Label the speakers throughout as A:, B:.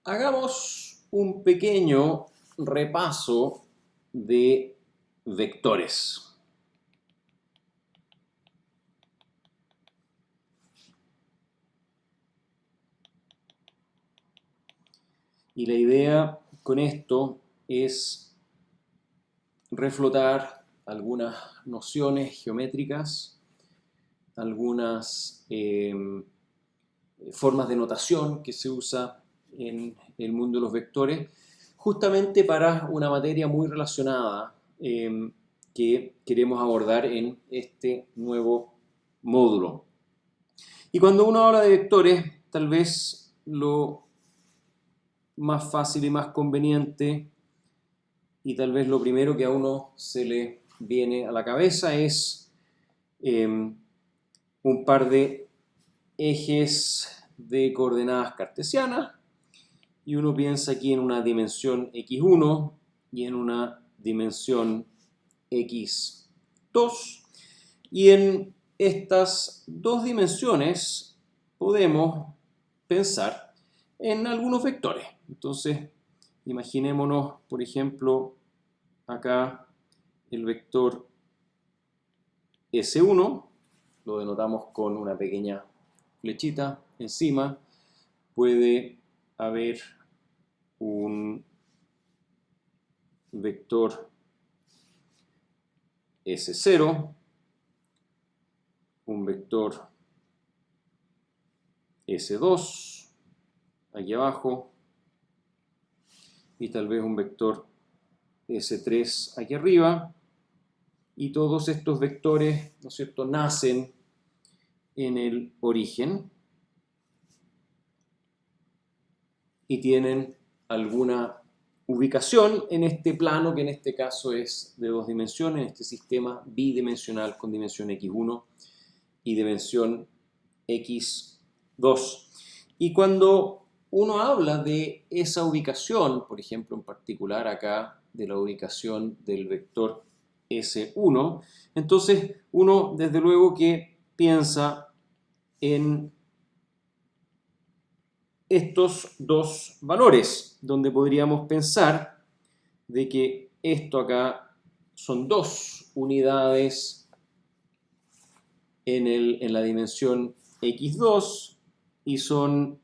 A: Hagamos un pequeño repaso de vectores. Y la idea con esto es reflotar algunas nociones geométricas, algunas formas de notación que se usa en el mundo de los vectores, justamente para una materia muy relacionada que queremos abordar en este nuevo módulo. Y cuando uno habla de vectores, tal vez lo más fácil y más conveniente, y tal vez lo primero que a uno se le viene a la cabeza es un par de ejes de coordenadas cartesianas, y uno piensa aquí en una dimensión x1 y en una dimensión x2, y en estas dos dimensiones podemos pensar en algunos vectores. Entonces, imaginémonos, por ejemplo, acá el vector S1, lo denotamos con una pequeña flechita encima. Puede haber un vector S0, un vector S2 aquí abajo, y tal vez un vector S3 aquí arriba, y todos estos vectores, ¿no es cierto?, nacen en el origen y tienen alguna ubicación en este plano, que en este caso es de dos dimensiones, en este sistema bidimensional con dimensión x1 y dimensión x2. Y cuando uno habla de esa ubicación, por ejemplo, en particular acá de la ubicación del vector S1, entonces uno desde luego que piensa en estos dos valores, donde podríamos pensar de que esto acá son dos unidades en la dimensión x2 y son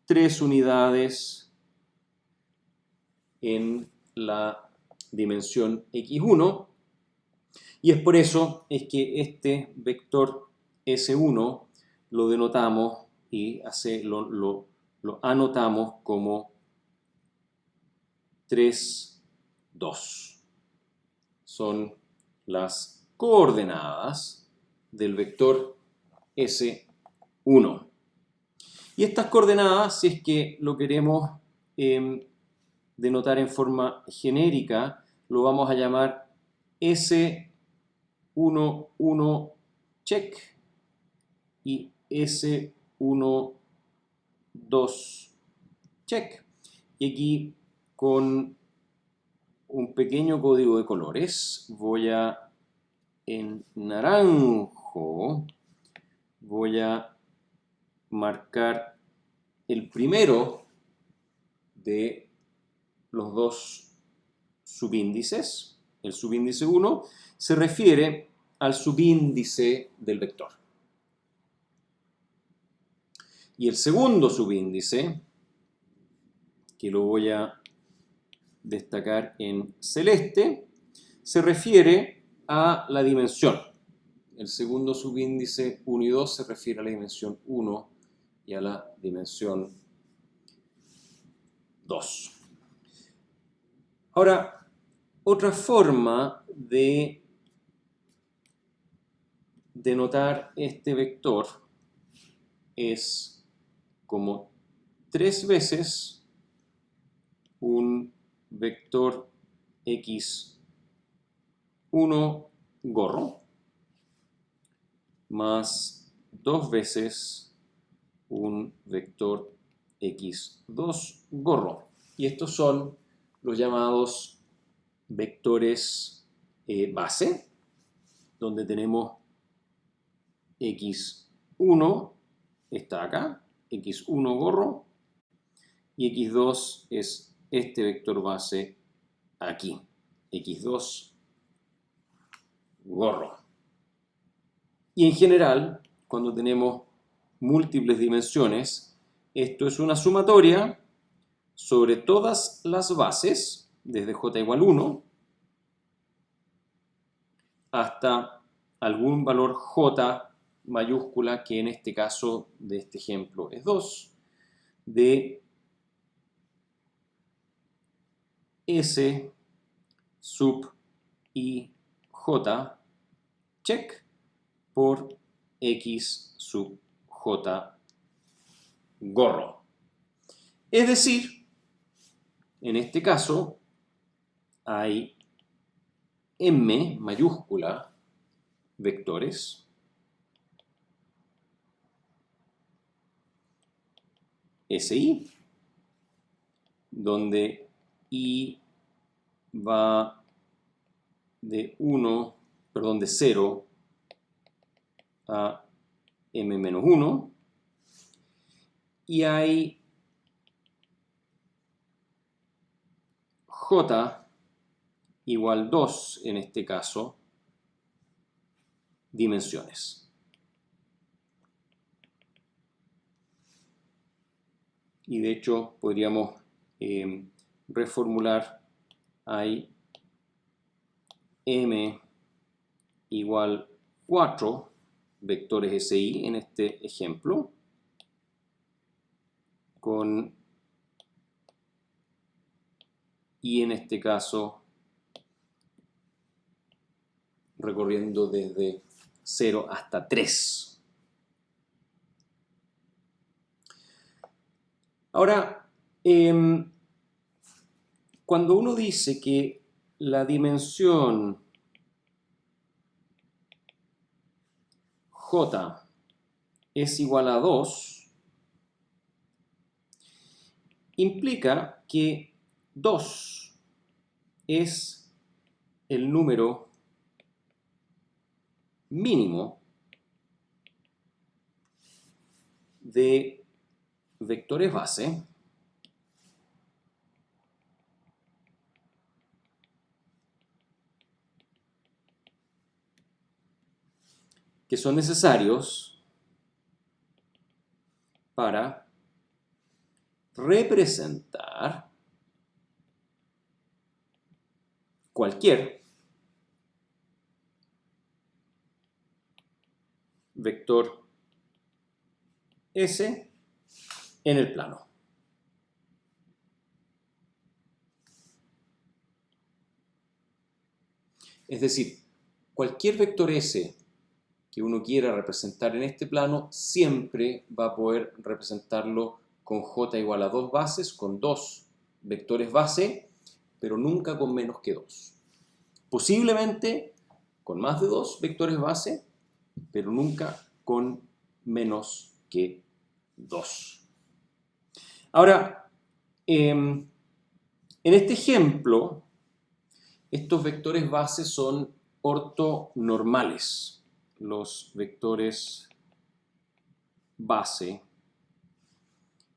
A: tres unidades en la dimensión x1, y es por eso es que este vector S1 lo denotamos y lo anotamos como 3, 2. Son las coordenadas del vector S1. Y estas coordenadas, si es que lo queremos denotar en forma genérica, lo vamos a llamar S11 check y S12 check. Y aquí, con un pequeño código de colores, en naranjo voy a marcar el primero de los dos subíndices. El subíndice 1 se refiere al subíndice del vector. Y el segundo subíndice, que lo voy a destacar en celeste, se refiere a la dimensión. El segundo subíndice 1 y 2 se refiere a la dimensión 1 y a la dimensión 2. Ahora, otra forma de denotar este vector es como 3 veces un vector x1 gorro más 2 veces un vector x2 gorro. Y estos son los llamados vectores base, donde tenemos x1 está acá, x1 gorro, y x2 es este vector base aquí, x2 gorro. Y en general, cuando tenemos múltiples dimensiones, esto es una sumatoria sobre todas las bases, desde j igual 1 hasta algún valor j mayúscula, que en este caso de este ejemplo es 2, de s sub i j check por x sub j gorro. Es decir, en este caso hay m mayúscula vectores SI, donde I va de 0 a m-1, y hay j igual 2 en este caso dimensiones. Y de hecho podríamos reformular, hay m igual 4 vectores SI en este ejemplo, con I en este caso recorriendo desde 0 hasta 3. Ahora, cuando uno dice que la dimensión j es igual a 2, implica que 2 es el número mínimo de vectores base que son necesarios para representar cualquier vector S en el plano. Es decir, cualquier vector S que uno quiera representar en este plano siempre va a poder representarlo con j igual a 2 bases, con 2 vectores base, pero nunca con menos que 2. Posiblemente con más de 2 vectores base, pero nunca con menos que 2. Ahora, en este ejemplo, estos vectores base son ortonormales. Los vectores base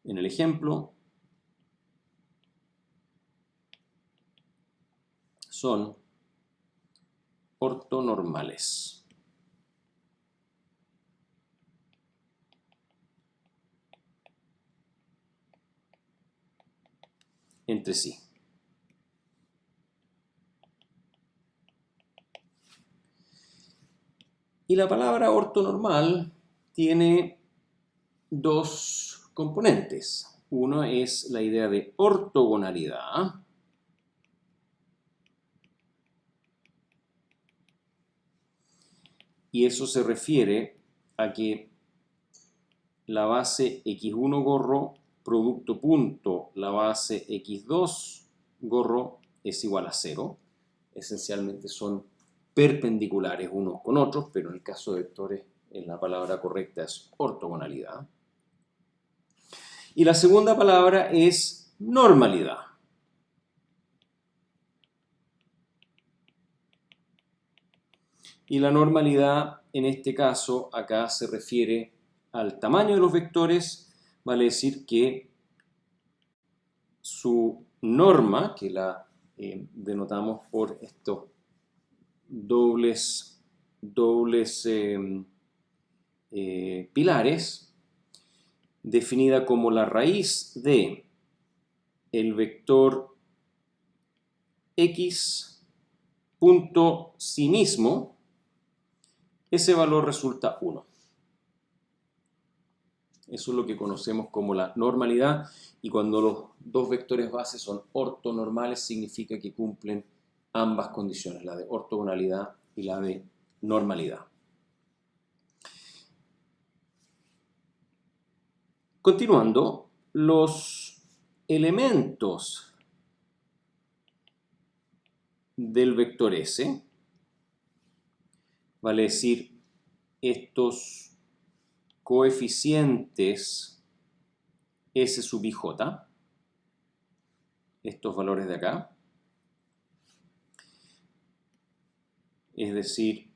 A: en el ejemplo son ortonormales entre sí. Y la palabra ortonormal tiene dos componentes. Uno es la idea de ortogonalidad, y eso se refiere a que la base x1 gorro producto punto la base x2 gorro es igual a 0. Esencialmente son perpendiculares unos con otros, pero en el caso de vectores la palabra correcta es ortogonalidad. Y la segunda palabra es normalidad. Y la normalidad en este caso acá se refiere al tamaño de los vectores, vale decir que su norma, que la denotamos por estos dobles pilares, definida como la raíz de el vector x punto sí mismo, ese valor resulta 1. Eso es lo que conocemos como la normalidad, y cuando los dos vectores base son ortonormales significa que cumplen ambas condiciones, la de ortogonalidad y la de normalidad. Continuando, los elementos del vector S, vale decir, estos coeficientes S sub i j, estos valores de acá, es decir,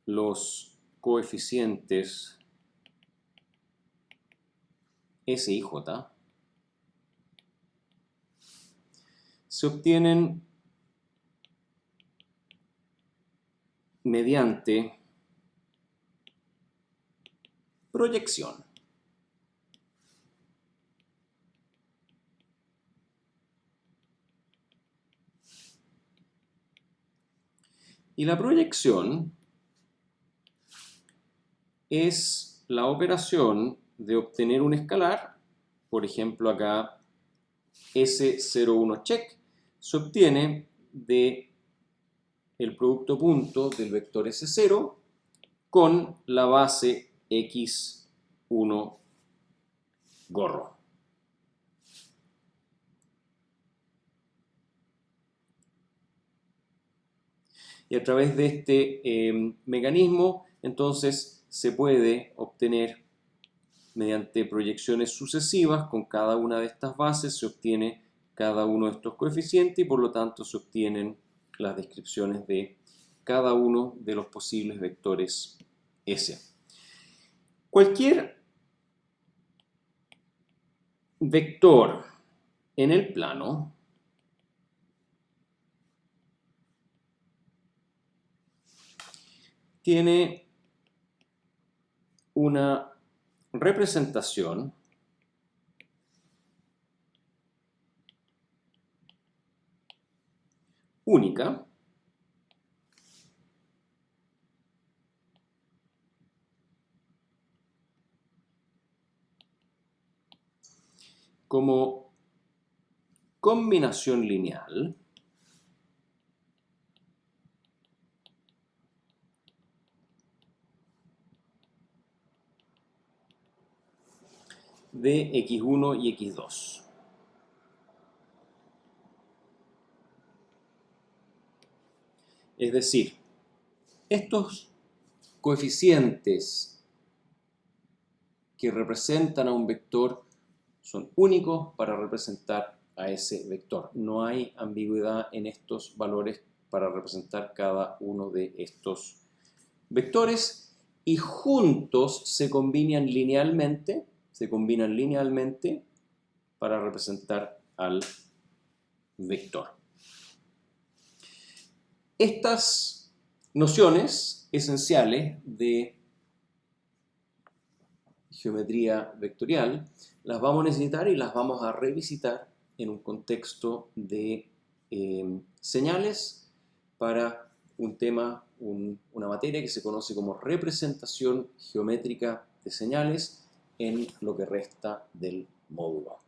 A: los coeficientes S y J, se obtienen mediante proyección. Y la proyección es la operación de obtener un escalar, por ejemplo acá S01 check, se obtiene de el producto punto del vector S0 con la base X1 gorro. Y a través de este mecanismo, entonces, se puede obtener mediante proyecciones sucesivas con cada una de estas bases, se obtiene cada uno de estos coeficientes y por lo tanto se obtienen las descripciones de cada uno de los posibles vectores S. Cualquier vector en el plano tiene una representación única como combinación lineal de x1 y x2. Es decir, estos coeficientes que representan a un vector son únicos para representar a ese vector. No hay ambigüedad en estos valores para representar cada uno de estos vectores y juntos se combinan linealmente para representar al vector. Estas nociones esenciales de geometría vectorial las vamos a necesitar y las vamos a revisitar en un contexto de señales para un tema, una materia que se conoce como representación geométrica de señales en lo que resta del módulo.